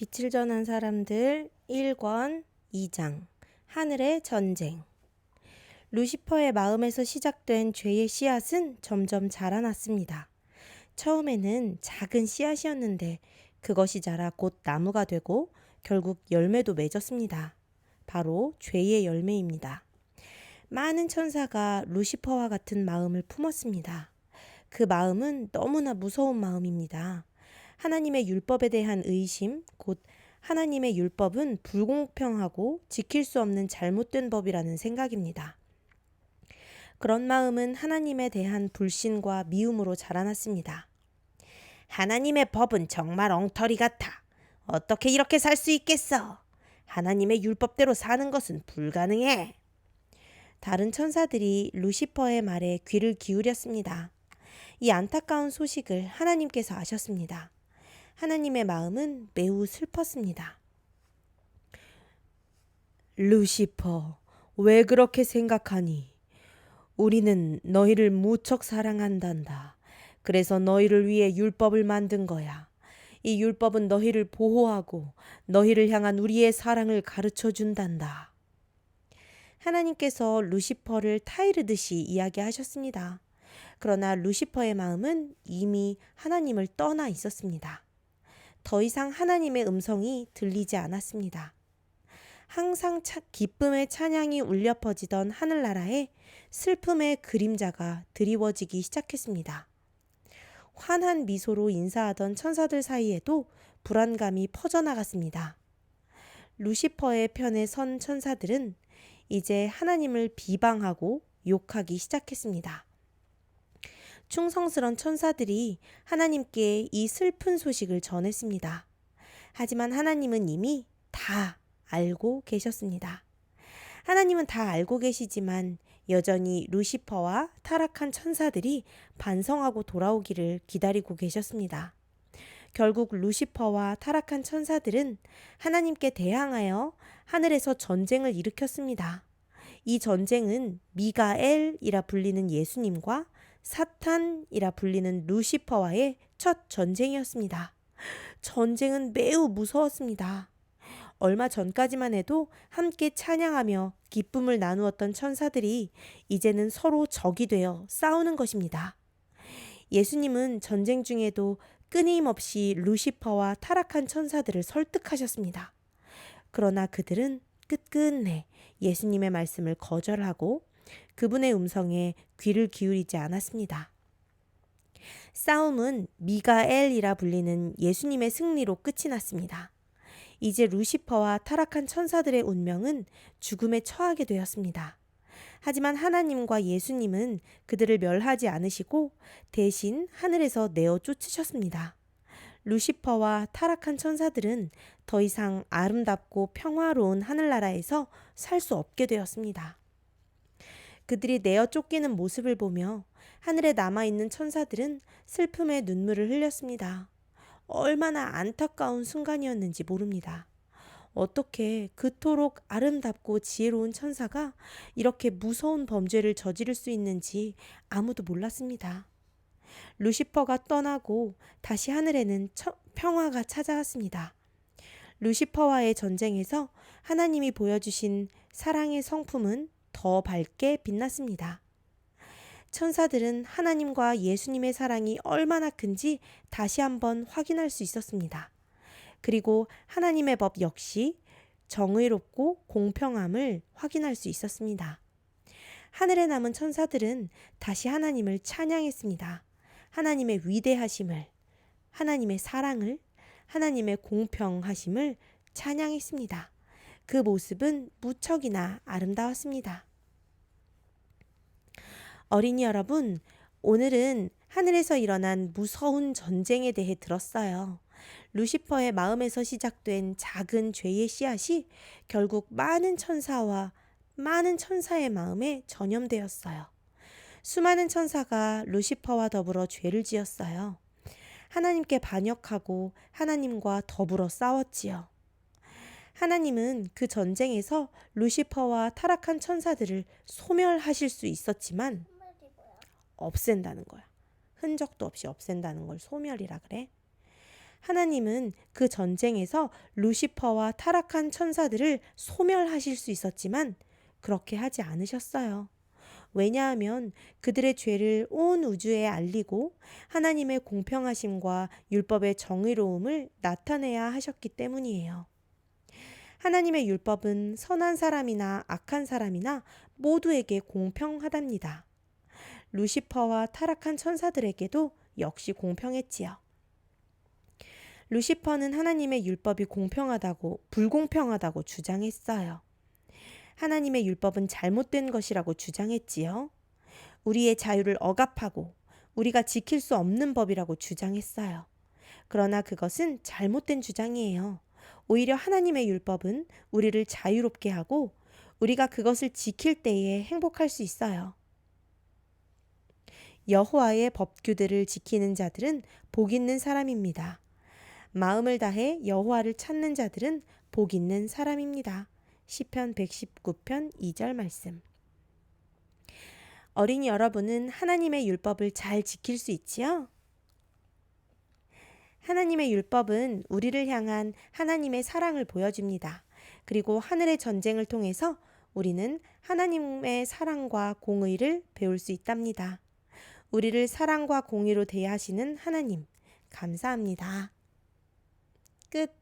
빛을 전한 사람들 1권 2장 하늘의 전쟁. 루시퍼의 마음에서 시작된 죄의 씨앗은 점점 자라났습니다. 처음에는 작은 씨앗이었는데 그것이 자라 곧 나무가 되고 결국 열매도 맺었습니다. 바로 죄의 열매입니다. 많은 천사가 루시퍼와 같은 마음을 품었습니다. 그 마음은 너무나 무서운 마음입니다. 하나님의 율법에 대한 의심, 곧 하나님의 율법은 불공평하고 지킬 수 없는 잘못된 법이라는 생각입니다. 그런 마음은 하나님에 대한 불신과 미움으로 자라났습니다. 하나님의 법은 정말 엉터리 같아. 어떻게 이렇게 살 수 있겠어? 하나님의 율법대로 사는 것은 불가능해. 다른 천사들이 루시퍼의 말에 귀를 기울였습니다. 이 안타까운 소식을 하나님께서 아셨습니다. 하나님의 마음은 매우 슬펐습니다. 루시퍼, 왜 그렇게 생각하니? 우리는 너희를 무척 사랑한단다. 그래서 너희를 위해 율법을 만든 거야. 이 율법은 너희를 보호하고 너희를 향한 우리의 사랑을 가르쳐 준단다. 하나님께서 루시퍼를 타이르듯이 이야기하셨습니다. 그러나 루시퍼의 마음은 이미 하나님을 떠나 있었습니다. 더 이상 하나님의 음성이 들리지 않았습니다. 항상 기쁨의 찬양이 울려 퍼지던 하늘나라에 슬픔의 그림자가 드리워지기 시작했습니다. 환한 미소로 인사하던 천사들 사이에도 불안감이 퍼져나갔습니다. 루시퍼의 편에 선 천사들은 이제 하나님을 비방하고 욕하기 시작했습니다. 충성스런 천사들이 하나님께 이 슬픈 소식을 전했습니다. 하지만 하나님은 이미 다 알고 계셨습니다. 하나님은 다 알고 계시지만 여전히 루시퍼와 타락한 천사들이 반성하고 돌아오기를 기다리고 계셨습니다. 결국 루시퍼와 타락한 천사들은 하나님께 대항하여 하늘에서 전쟁을 일으켰습니다. 이 전쟁은 미가엘이라 불리는 예수님과 사탄이라 불리는 루시퍼와의 첫 전쟁이었습니다. 전쟁은 매우 무서웠습니다. 얼마 전까지만 해도 함께 찬양하며 기쁨을 나누었던 천사들이 이제는 서로 적이 되어 싸우는 것입니다. 예수님은 전쟁 중에도 끊임없이 루시퍼와 타락한 천사들을 설득하셨습니다. 그러나 그들은 끝끝내 예수님의 말씀을 거절하고 그분의 음성에 귀를 기울이지 않았습니다. 싸움은 미가엘이라 불리는 예수님의 승리로 끝이 났습니다. 이제 루시퍼와 타락한 천사들의 운명은 죽음에 처하게 되었습니다. 하지만 하나님과 예수님은 그들을 멸하지 않으시고 대신 하늘에서 내어 쫓으셨습니다. 루시퍼와 타락한 천사들은 더 이상 아름답고 평화로운 하늘나라에서 살 수 없게 되었습니다. 그들이 내어 쫓기는 모습을 보며 하늘에 남아있는 천사들은 슬픔의 눈물을 흘렸습니다. 얼마나 안타까운 순간이었는지 모릅니다. 어떻게 그토록 아름답고 지혜로운 천사가 이렇게 무서운 범죄를 저지를 수 있는지 아무도 몰랐습니다. 루시퍼가 떠나고 다시 하늘에는 평화가 찾아왔습니다. 루시퍼와의 전쟁에서 하나님이 보여주신 사랑의 성품은 더 밝게 빛났습니다. 천사들은 하나님과 예수님의 사랑이 얼마나 큰지 다시 한번 확인할 수 있었습니다. 그리고 하나님의 법 역시 정의롭고 공평함을 확인할 수 있었습니다. 하늘에 남은 천사들은 다시 하나님을 찬양했습니다. 하나님의 위대하심을, 하나님의 사랑을, 하나님의 공평하심을 찬양했습니다. 그 모습은 무척이나 아름다웠습니다. 어린이 여러분, 오늘은 하늘에서 일어난 무서운 전쟁에 대해 들었어요. 루시퍼의 마음에서 시작된 작은 죄의 씨앗이 결국 많은 천사와 많은 천사의 마음에 전염되었어요. 수많은 천사가 루시퍼와 더불어 죄를 지었어요. 하나님께 반역하고 하나님과 더불어 싸웠지요. 하나님은 그 전쟁에서 루시퍼와 타락한 천사들을 소멸하실 수 있었지만 없앤다는 거야. 흔적도 없이 없앤다는 걸 소멸이라 그래. 하나님은 그 전쟁에서 루시퍼와 타락한 천사들을 소멸하실 수 있었지만 그렇게 하지 않으셨어요. 왜냐하면 그들의 죄를 온 우주에 알리고 하나님의 공평하심과 율법의 정의로움을 나타내야 하셨기 때문이에요. 하나님의 율법은 선한 사람이나 악한 사람이나 모두에게 공평하답니다. 루시퍼와 타락한 천사들에게도 역시 공평했지요. 루시퍼는 하나님의 율법이 공평하다고 불공평하다고 주장했어요. 하나님의 율법은 잘못된 것이라고 주장했지요. 우리의 자유를 억압하고 우리가 지킬 수 없는 법이라고 주장했어요. 그러나 그것은 잘못된 주장이에요. 오히려 하나님의 율법은 우리를 자유롭게 하고 우리가 그것을 지킬 때에 행복할 수 있어요. 여호와의 법규들을 지키는 자들은 복 있는 사람입니다. 마음을 다해 여호와를 찾는 자들은 복 있는 사람입니다. 시편 119편 2절 말씀. 어린이 여러분은 하나님의 율법을 잘 지킬 수 있지요? 하나님의 율법은 우리를 향한 하나님의 사랑을 보여줍니다. 그리고 하늘의 전쟁을 통해서 우리는 하나님의 사랑과 공의를 배울 수 있답니다. 우리를 사랑과 공의로 대하시는 하나님, 감사합니다. 끝.